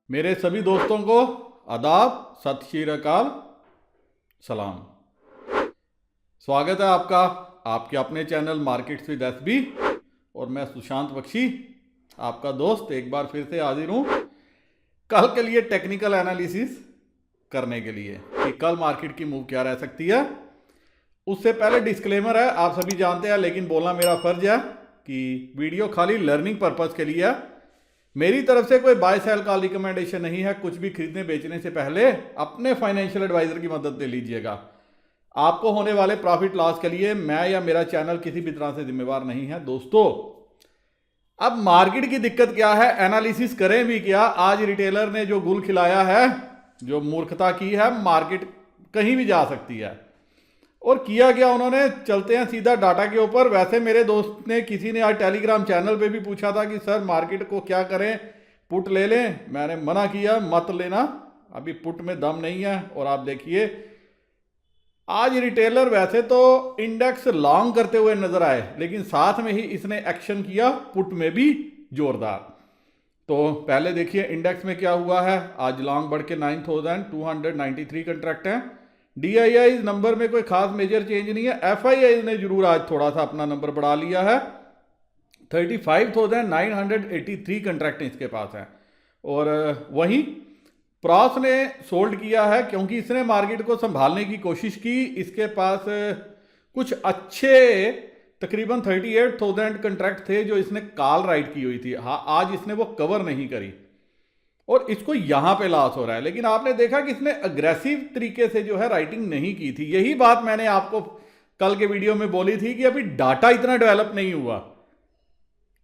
मेरे सभी दोस्तों को आदाब, सत श्री अकाल, सलाम। स्वागत है आपका आपके अपने चैनल मार्केट्स विद एसबी। और मैं सुशांत बख्शी, आपका दोस्त, एक बार फिर से हाजिर हूँ कल के लिए टेक्निकल एनालिसिस करने के लिए कि कल मार्केट की मूव क्या रह सकती है। उससे पहले डिस्क्लेमर है, आप सभी जानते हैं लेकिन बोलना मेरा फर्ज है कि वीडियो खाली लर्निंग पर्पस के लिए है। मेरी तरफ से कोई बाय सेल का रिकमेंडेशन नहीं है। कुछ भी खरीदने बेचने से पहले अपने फाइनेंशियल एडवाइजर की मदद ले लीजिएगा। आपको होने वाले प्रॉफिट लॉस के लिए मैं या मेरा चैनल किसी भी तरह से जिम्मेवार नहीं है। दोस्तों, अब मार्केट की दिक्कत क्या है, एनालिसिस करें भी क्या। आज रिटेलर ने जो गुल खिलाया है, जो मूर्खता की है, मार्केट कहीं भी जा सकती है। और किया गया उन्होंने, चलते हैं सीधा डाटा के ऊपर। वैसे मेरे दोस्त ने, किसी ने आज टेलीग्राम चैनल पे भी पूछा था कि सर मार्केट को क्या करें, पुट ले लें। मैंने मना किया, मत लेना, अभी पुट में दम नहीं है। और आप देखिए आज रिटेलर वैसे तो इंडेक्स लॉन्ग करते हुए नजर आए, लेकिन साथ में ही इसने एक्शन किया पुट में भी जोरदार। तो पहले देखिए इंडेक्स में क्या हुआ है। आज लॉन्ग बढ़ के 9293 कंट्रैक्ट हैं। DII नंबर में कोई खास मेजर चेंज नहीं है। FII ने जरूर आज थोड़ा सा अपना नंबर बढ़ा लिया है। 35,983 कंट्रैक्ट इसके पास है। और वहीं प्रॉस ने सोल्ड किया है क्योंकि इसने मार्केट को संभालने की कोशिश की। इसके पास कुछ अच्छे तकरीबन 38,000 कंट्रैक्ट थे जो इसने कॉल राइट की हुई थी। हाँ, आज इसने वो कवर नहीं करी और इसको यहां पे लॉस हो रहा है। लेकिन आपने देखा कि इसने अग्रेसिव तरीके से जो है राइटिंग नहीं की थी। यही बात मैंने आपको कल के वीडियो में बोली थी कि अभी डाटा इतना डेवलप नहीं हुआ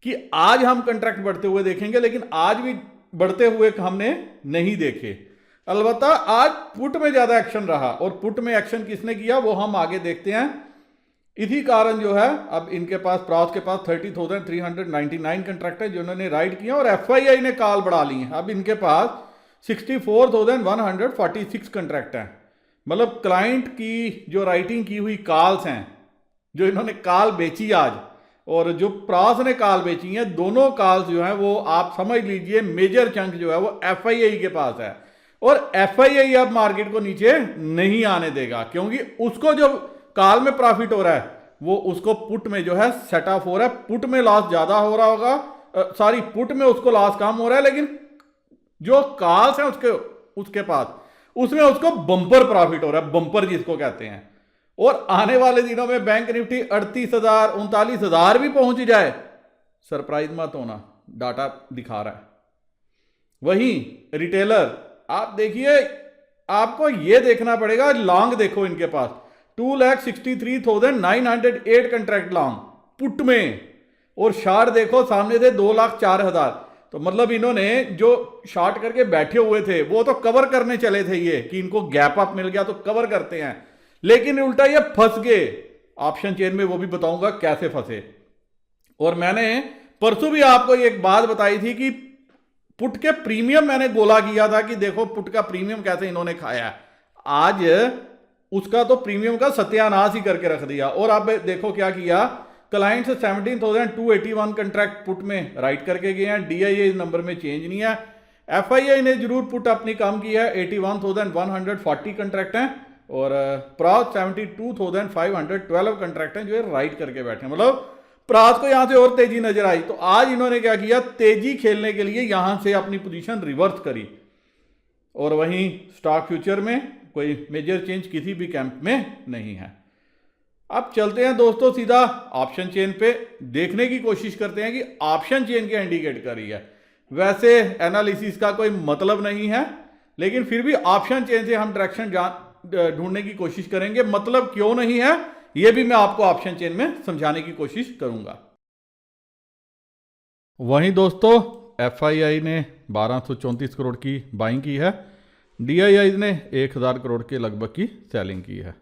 कि आज हम कंट्रैक्ट बढ़ते हुए देखेंगे, लेकिन आज भी बढ़ते हुए हमने नहीं देखे। अलबत्ता आज पुट में ज्यादा एक्शन रहा और पुट में एक्शन किसने किया वो हम आगे देखते हैं। इसी कारण जो है अब इनके पास, प्रॉस के पास 30,399 कंट्रैक्ट है जो इन्होंने राइट किया और FII ने कॉल बढ़ा ली है। अब इनके पास 64,146 कंट्रैक्ट हैं। मतलब क्लाइंट की जो राइटिंग की हुई कॉल्स हैं, जो इन्होंने कॉल बेची आज और जो प्रॉस ने कॉल बेची हैं, दोनों कॉल्स जो है वो आप समझ लीजिए मेजर चंक जो है वो FII के पास है। और FII अब मार्केट को नीचे नहीं आने देगा क्योंकि उसको जो कॉल में प्रॉफिट हो रहा है वो उसको पुट में जो है सेट ऑफ हो रहा है। पुट में लॉस ज्यादा हो रहा होगा, सॉरी पुट में उसको लॉस कम हो रहा है, लेकिन जो कॉल्स है उसके पास उसमें उसको बम्पर प्रॉफिट हो रहा है, बम्पर जिसको कहते हैं। और आने वाले दिनों में बैंक निफ्टी 38,000 39,000 भी पहुंच जाए, सरप्राइज मत होना, डाटा दिखा रहा है। वहीं रिटेलर, आप देखिए, आपको यह देखना पड़ेगा, लॉन्ग देखो इनके पास 2,63,908 कंट्रैक्ट लॉन्ग पुट में, और शार्ट देखो सामने थे 2,04,000। तो मतलब इन्होंने जो शॉर्ट करके बैठे हुए थे वो तो कवर करने चले थे, ये कि इनको गैप अप मिल गया तो कवर करते हैं, लेकिन उल्टा ये फंस गए ऑप्शन चेन में। वो भी बताऊंगा कैसे फंसे। और मैंने परसों भी आपको एक बात बताई थी कि पुट के प्रीमियम मैंने गोला किया था कि देखो पुट का प्रीमियम कैसे इन्होंने खाया। आज उसका तो प्रीमियम का सत्यानाश ही करके रख दिया। और अब देखो क्या किया, क्लाइंट से 17,281 कंट्रैक्ट पुट में राइट करके गए हैं। DII नंबर में चेंज नहीं है। FII ने जरूर पुट अपनी कम की है, 81,140 कंट्रैक्ट हैं। और प्रॉस 72,512 कंट्रैक्ट हैं जो ये राइट करके बैठे हैं। मतलब प्रॉस को यहां से और तेजी नजर आई तो आज इन्होंने क्या किया, तेजी खेलने के लिए यहां से अपनी पोजीशन रिवर्स करी। और वहीं स्टॉक फ्यूचर में कोई मेजर चेंज किसी भी कैंप में नहीं है। अब चलते हैं दोस्तों सीधा ऑप्शन चेन पे, देखने की कोशिश करते हैं कि ऑप्शन चेन क्या इंडिकेट कर रही है। वैसे एनालिसिस का कोई मतलब नहीं है, लेकिन फिर भी ऑप्शन चेन से हम डायरेक्शन ढूंढने की कोशिश करेंगे। मतलब क्यों नहीं है यह भी मैं आपको ऑप्शन चेन में समझाने की कोशिश करूंगा। वहीं दोस्तों FII ने 1234 करोड़ की बाइंग की है। DII ने 1,000 करोड़ के लगभग की सेलिंग की है।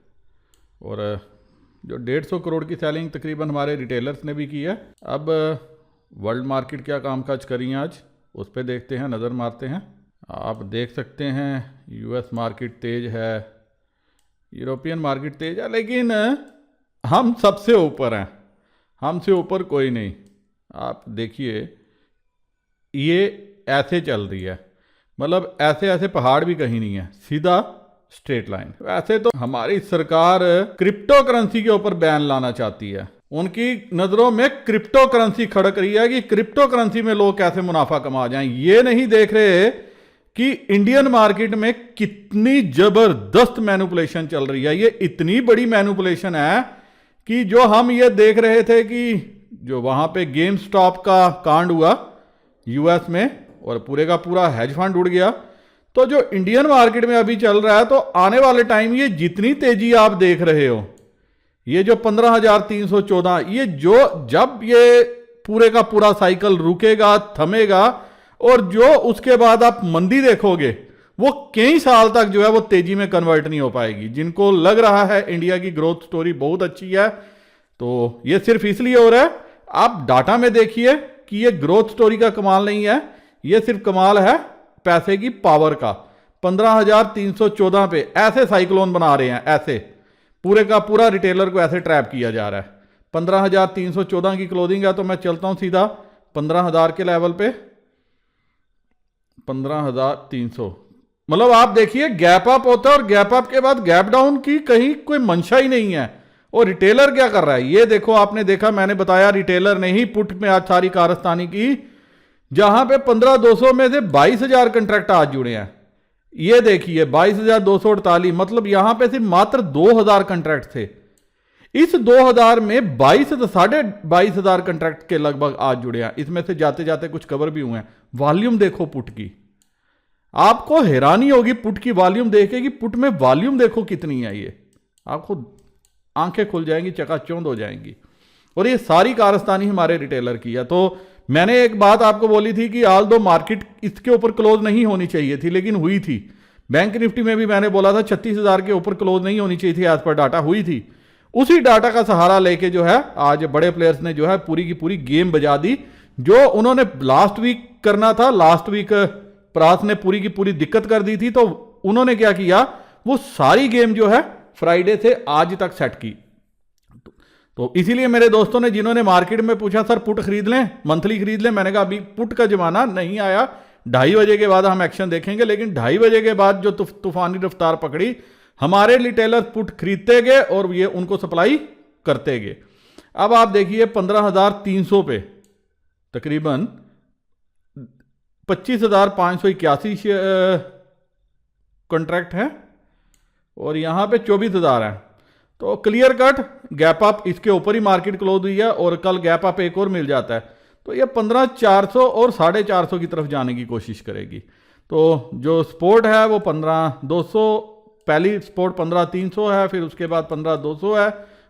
और जो 150 करोड़ की सेलिंग तकरीबन हमारे रिटेलर्स ने भी की है। अब वर्ल्ड मार्केट क्या कामकाज करी है आज, उस पर देखते हैं, नज़र मारते हैं। आप देख सकते हैं US मार्केट तेज है, यूरोपियन मार्केट तेज है, लेकिन हम सबसे ऊपर हैं, हमसे ऊपर कोई नहीं। आप देखिए ये ऐसे चल रही है। मतलब ऐसे ऐसे पहाड़ भी कहीं नहीं है, सीधा स्ट्रेट लाइन। वैसे तो हमारी सरकार क्रिप्टो करेंसी के ऊपर बैन लाना चाहती है। उनकी नजरों में क्रिप्टो करेंसी खड़क रही है कि क्रिप्टो करेंसी में लोग कैसे मुनाफा कमा जाएं। ये नहीं देख रहे कि इंडियन मार्केट में कितनी जबरदस्त मैनिपुलेशन चल रही है। ये इतनी बड़ी मैनिपुलेशन है कि जो हम ये देख रहे थे कि जो वहां पे गेम स्टॉप का कांड हुआ यूएस में और पूरे का पूरा हेज फंड उड़ गया, तो जो इंडियन मार्केट में अभी चल रहा है, तो आने वाले टाइम ये जितनी तेजी आप देख रहे हो, ये जो 15,314, ये जो जब ये पूरे का पूरा साइकिल रुकेगा, थमेगा, और जो उसके बाद आप मंदी देखोगे, वो कई साल तक जो है वो तेजी में कन्वर्ट नहीं हो पाएगी। जिनको लग रहा है इंडिया की ग्रोथ स्टोरी बहुत अच्छी है, तो ये सिर्फ इसलिए हो रहा है। आप डाटा में देखिए कि ये ग्रोथ स्टोरी का कमाल नहीं है, ये सिर्फ कमाल है पैसे की पावर का। 15,314 पे ऐसे साइक्लोन बना रहे हैं, ऐसे पूरे का पूरा रिटेलर को ऐसे ट्रैप किया जा रहा है। 15,314 की क्लोजिंग है, तो मैं चलता हूं सीधा 15,000 के लेवल पे। 15,300, मतलब आप देखिए गैप अप होता है और गैप अप के बाद गैप डाउन की कहीं कोई मंशा ही नहीं है। और रिटेलर क्या कर रहा है, ये देखो, आपने देखा, मैंने बताया रिटेलर ने ही पुट में आज सारी कारस्तानी की, जहां पे 15,200 में से 22,000 कंट्रैक्ट आज जुड़े हैं। ये देखिए 22,248, मतलब यहां पे सिर्फ मात्र 2,000 कंट्रैक्ट थे। इस 2,000 में 22,500 कंट्रैक्ट के लगभग आज जुड़े हैं। इसमें से जाते जाते कुछ कवर भी हुए हैं। वॉल्यूम देखो पुट की, आपको हैरानी होगी पुट की वॉल्यूम देखे कि पुट में वॉल्यूम देखो कितनी है। ये आपको आंखें खुल जाएंगी, चकाचौंध हो जाएंगी। और ये सारी कारस्तानी हमारे रिटेलर की है। तो मैंने एक बात आपको बोली थी कि आल दो मार्केट इसके ऊपर क्लोज नहीं होनी चाहिए थी, लेकिन हुई थी। बैंक निफ्टी में भी मैंने बोला था 36,000 के ऊपर क्लोज नहीं होनी चाहिए थी, एज पर डाटा हुई थी। उसी डाटा का सहारा लेके जो है आज बड़े प्लेयर्स ने जो है पूरी की पूरी गेम बजा दी। जो उन्होंने लास्ट वीक करना था, लास्ट वीक प्रास ने पूरी की पूरी दिक्कत कर दी थी, तो उन्होंने क्या किया, वो सारी गेम जो है फ्राइडे से आज तक सेट की। तो इसीलिए मेरे दोस्तों ने, जिन्होंने मार्केट में पूछा सर पुट खरीद लें, मंथली खरीद लें, मैंने कहा अभी पुट का जमाना नहीं आया, 2:30 बजे के बाद हम एक्शन देखेंगे। लेकिन 2:30 बजे के बाद जो तूफानी रफ्तार पकड़ी, हमारे रिटेलर पुट खरीदते गए और ये उनको सप्लाई करते गए। अब आप देखिए 15,300 पे तकरीबन 25,581 कॉन्ट्रैक्ट है और यहां पे 24,000 है। तो क्लियर कट गैप अप, इसके ऊपर ही मार्केट क्लोज हुई है और कल गैप अप एक और मिल जाता है, तो ये 15,400 और 450 की तरफ जाने की कोशिश करेगी। तो जो सपोर्ट है वो 15,200, पहली सपोर्ट 15,300 है, फिर उसके बाद 15,200 है,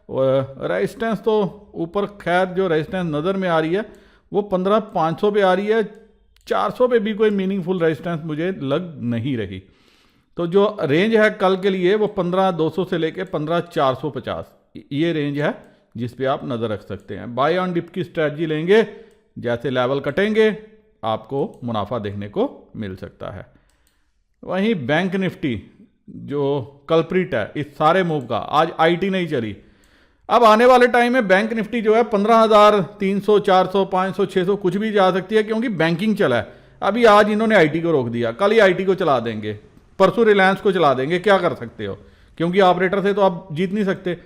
और रेजिस्टेंस तो ऊपर खैर जो रेजिस्टेंस नज़र में आ रही है वो 15,500 पे आ रही है। 400 पे भी कोई मीनिंगफुल रेजिस्टेंस मुझे लग नहीं रही। तो जो रेंज है कल के लिए वो 15,200 से लेके 15,450, ये रेंज है जिस पे आप नज़र रख सकते हैं। बाय ऑन डिप की स्ट्रैटेजी लेंगे, जैसे लेवल कटेंगे आपको मुनाफा देखने को मिल सकता है। वहीं बैंक निफ्टी जो कल्प्रिट है इस सारे मूव का, आज आईटी नहीं चली। अब आने वाले टाइम में बैंक निफ्टी जो है 15,300, 400, 500, 600 कुछ भी जा सकती है, क्योंकि बैंकिंग चला है। अभी आज इन्होंने आईटी को रोक दिया, कल ही आईटी को चला देंगे, परसों रिलायंस को चला देंगे। क्या कर सकते हो, क्योंकि ऑपरेटर से तो आप जीत नहीं सकते।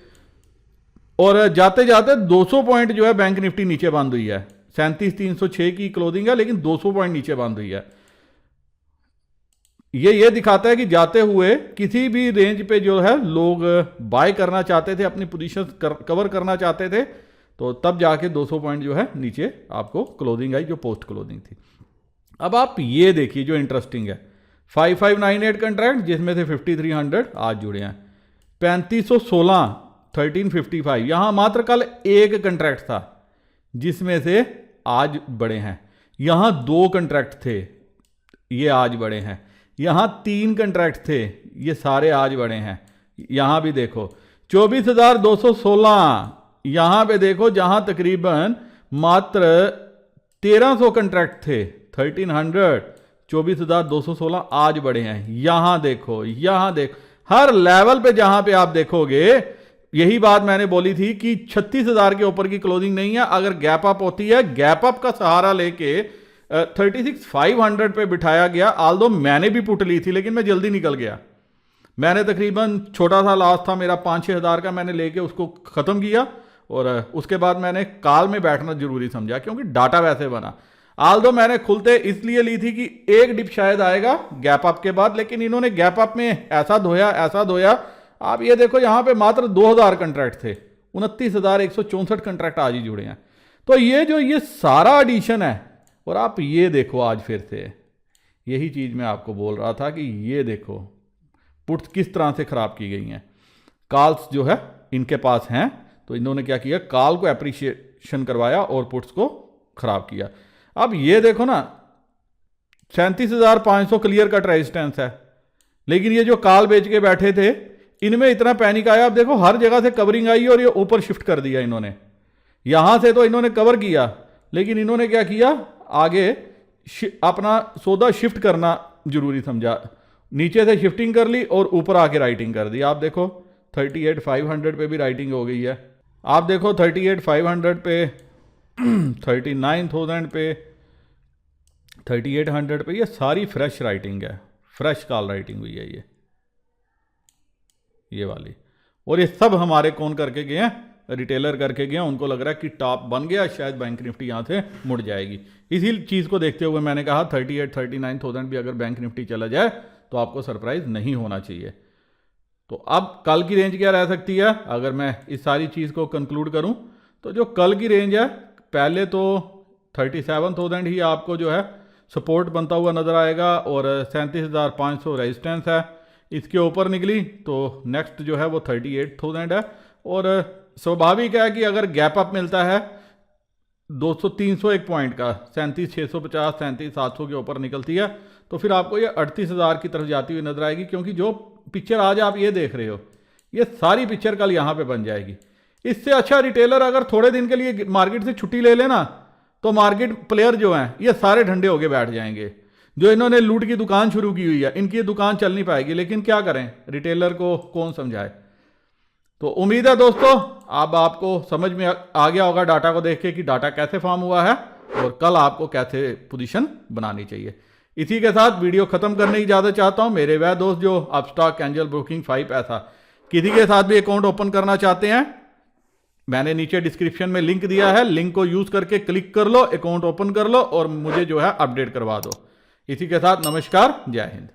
और जाते जाते 200 पॉइंट जो है बैंक निफ्टी नीचे बंद हुई है। 37,306 की क्लोजिंग है, लेकिन 200 पॉइंट नीचे बंद हुई है। ये दिखाता है कि जाते हुए किसी भी रेंज पे जो है लोग बाय करना चाहते थे, अपनी पोजीशन कवर करना चाहते थे, तो तब जाके 200 पॉइंट जो है नीचे आपको क्लोजिंग आई, जो पोस्ट क्लोजिंग थी। अब आप ये देखिए जो इंटरेस्टिंग है, 5598 कंट्रैक्ट, जिसमें से 5300 आज जुड़े हैं। 3516, 1355, यहां मात्र कल एक कंट्रैक्ट था जिसमें से आज बड़े हैं। यहां 2 कंट्रैक्ट थे, ये आज बड़े हैं। यहां 3 कंट्रैक्ट थे, ये सारे आज बड़े हैं। यहां भी देखो 24,216, यहां पे देखो जहां तकरीबन मात्र 1,300 कंट्रैक्ट थे, 1300, 24,216 आज बड़े हैं। यहां देखो, हर लेवल पे जहां पे आप देखोगे, यही बात मैंने बोली थी कि 36,000 के ऊपर की क्लोजिंग नहीं है। अगर गैप अप होती है, गैप अप का सहारा लेके 36,500 पे बिठाया गया। आल्दो मैंने भी पुट ली थी लेकिन मैं जल्दी निकल गया। मैंने तकरीबन छोटा सा लॉस था मेरा 5-6 हज़ार का, मैंने लेके उसको ख़त्म किया और उसके बाद मैंने कॉल में बैठना जरूरी समझा क्योंकि डाटा वैसे बना। आल्दो मैंने खुलते इसलिए ली थी कि एक डिप शायद आएगा गैप अप के बाद, लेकिन इन्होंने गैप अप में ऐसा धोया। आप ये देखो यहाँ पे मात्र 2000 कंट्रैक्ट थे, 29,164 कंट्रैक्ट आज ही जुड़े हैं। तो ये सारा एडिशन है। और आप ये देखो आज फिर से यही चीज़ मैं आपको बोल रहा था कि ये देखो पुट्स किस तरह से ख़राब की गई हैं। कॉल्स जो है इनके पास हैं तो इन्होंने क्या किया, कॉल को एप्रिशिएशन करवाया और पुट्स को ख़राब किया। अब ये देखो ना 37,500 क्लियर कट रेजिस्टेंस है, लेकिन ये जो कॉल बेच के बैठे थे इनमें इतना पैनिक आया। अब देखो हर जगह से कवरिंग आई और ये ऊपर शिफ्ट कर दिया इन्होंने। यहां से तो इन्होंने कवर किया लेकिन इन्होंने क्या किया, आगे अपना सौदा शिफ्ट करना जरूरी समझा, नीचे से शिफ्टिंग कर ली और ऊपर आके राइटिंग कर दी। आप देखो 38,500 पे भी राइटिंग हो गई है। आप देखो 38,500 पे 39,000 पे 3800 पे, ये सारी फ्रेश राइटिंग है, फ्रेश कॉल राइटिंग हुई है ये वाली। और ये सब हमारे कौन करके गए हैं, रिटेलर करके गए हैं। उनको लग रहा है कि टॉप बन गया, शायद बैंक निफ्टी यहाँ से मुड़ जाएगी। इसी चीज़ को देखते हुए मैंने कहा 38-39,000 भी अगर बैंक निफ्टी चला जाए तो आपको सरप्राइज नहीं होना चाहिए। तो अब कल की रेंज क्या रह सकती है, अगर मैं इस सारी चीज़ को कंक्लूड करूं तो जो कल की रेंज है पहले तो 37,000 ही आपको जो है सपोर्ट बनता हुआ नज़र आएगा और 37,500 रेजिस्टेंस है। इसके ऊपर निकली तो नेक्स्ट जो है वो 38,000 है। और स्वाभाविक है कि अगर गैप अप मिलता है 200-300 एक पॉइंट का, 37,650 37,700 के ऊपर निकलती है तो फिर आपको ये 38,000 की तरफ जाती हुई नजर आएगी। क्योंकि जो पिक्चर आज आप ये देख रहे हो ये सारी पिक्चर कल यहाँ पे बन जाएगी। इससे अच्छा रिटेलर अगर थोड़े दिन के लिए मार्केट से छुट्टी ले लेना तो मार्केट प्लेयर जो हैं ये सारे ठंडे होके बैठ जाएंगे। जो इन्होंने लूट की दुकान शुरू की हुई है इनकी ये दुकान चल नहीं पाएगी, लेकिन क्या करें, रिटेलर को कौन समझाए। तो उम्मीद है दोस्तों अब आपको समझ में आ गया होगा डाटा को देख के कि डाटा कैसे फॉर्म हुआ है और कल आपको कैसे पोजीशन बनानी चाहिए। इसी के साथ वीडियो खत्म करने की इजाजत चाहता हूं। मेरे वह दोस्त जो अपस्टॉक, एंजल ब्रोकिंग, 5 पैसा किसी के साथ भी अकाउंट ओपन करना चाहते हैं, मैंने नीचे डिस्क्रिप्शन में लिंक दिया है, लिंक को यूज करके क्लिक कर लो, अकाउंट ओपन कर लो और मुझे जो है अपडेट करवा दो। इसी के साथ नमस्कार, जय हिंद।